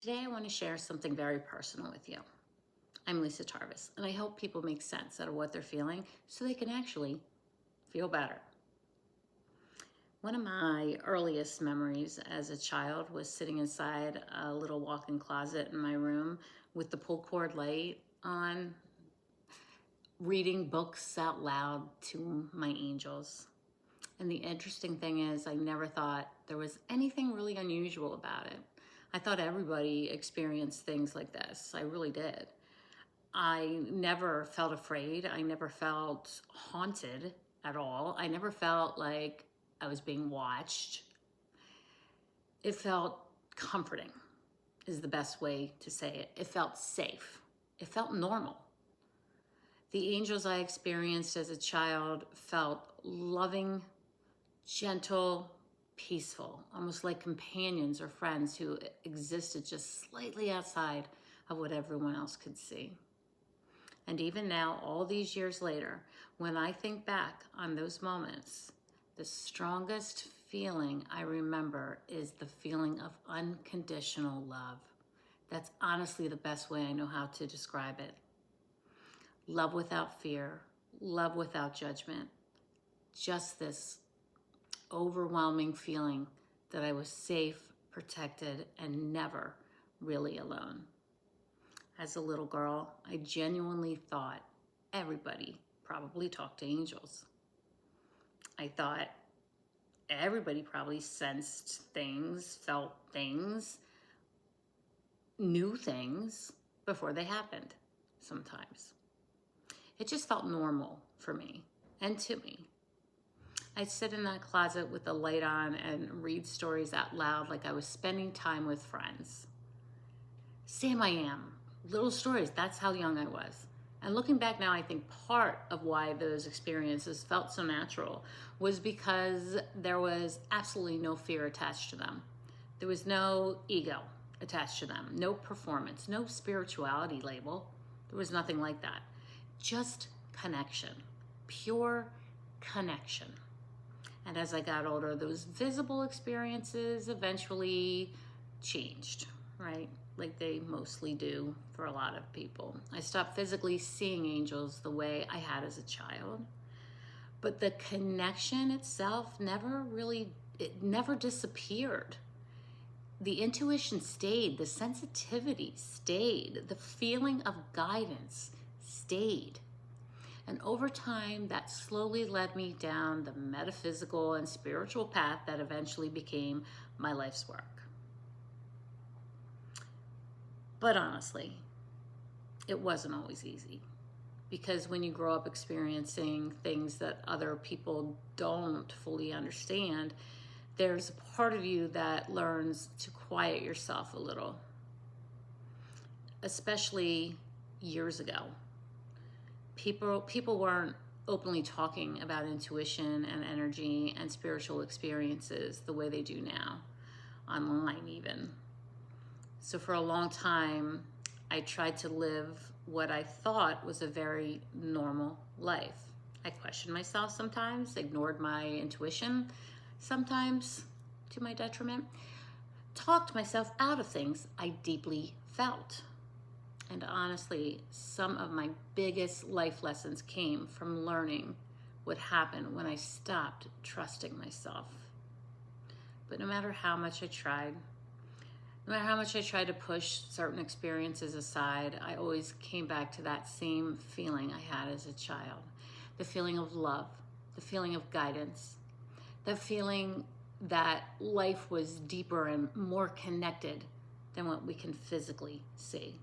Today I want to share something very personal with you. I'm Lisa Tarvis, and I help people make sense out of what they're feeling so they can actually feel better. One of my earliest memories as a child was sitting inside a little walk-in closet in my room with the pull cord light on, reading books out loud to my angels. And the interesting thing is, I never thought there was anything really unusual about it. I thought everybody experienced things like this. I really did. I never felt afraid. I never felt haunted at all. I never felt like I was being watched. It felt comforting, is the best way to say it. It felt safe. It felt normal. The angels I experienced as a child felt loving, gentle, peaceful, almost like companions or friends who existed just slightly outside of what everyone else could see. And even now, all these years later, when I think back on those moments, the strongest feeling I remember is the feeling of unconditional love. That's honestly the best way I know how to describe it. Love without fear, love without judgment. Just this overwhelming feeling that I was safe, protected, and never really alone. As a little girl, I genuinely thought everybody probably talked to angels. I thought everybody probably sensed things, felt things, knew things before they happened sometimes. It just felt normal for me and to me. I'd sit in that closet with the light on and read stories out loud like I was spending time with friends. Sam I am. Little stories, that's how young I was. And looking back now, I think part of why those experiences felt so natural was because there was absolutely no fear attached to them. There was no ego attached to them, no performance, no spirituality label. There was nothing like that. Just connection, pure connection. And as I got older, those visible experiences eventually changed, right? Like they mostly do for a lot of people. I stopped physically seeing angels the way I had as a child, but the connection itself never disappeared. The intuition stayed, the sensitivity stayed, the feeling of guidance stayed. And over time, that slowly led me down the metaphysical and spiritual path that eventually became my life's work. But honestly, it wasn't always easy, because when you grow up experiencing things that other people don't fully understand, there's a part of you that learns to quiet yourself a little, especially years ago. People weren't openly talking about intuition and energy and spiritual experiences the way they do now, online even. So for a long time, I tried to live what I thought was a very normal life. I questioned myself sometimes, ignored my intuition sometimes to my detriment, talked myself out of things I deeply felt. And honestly, some of my biggest life lessons came from learning what happened when I stopped trusting myself. But no matter how much I tried, no matter how much I tried to push certain experiences aside, I always came back to that same feeling I had as a child. The feeling of love, the feeling of guidance, the feeling that life was deeper and more connected than what we can physically see.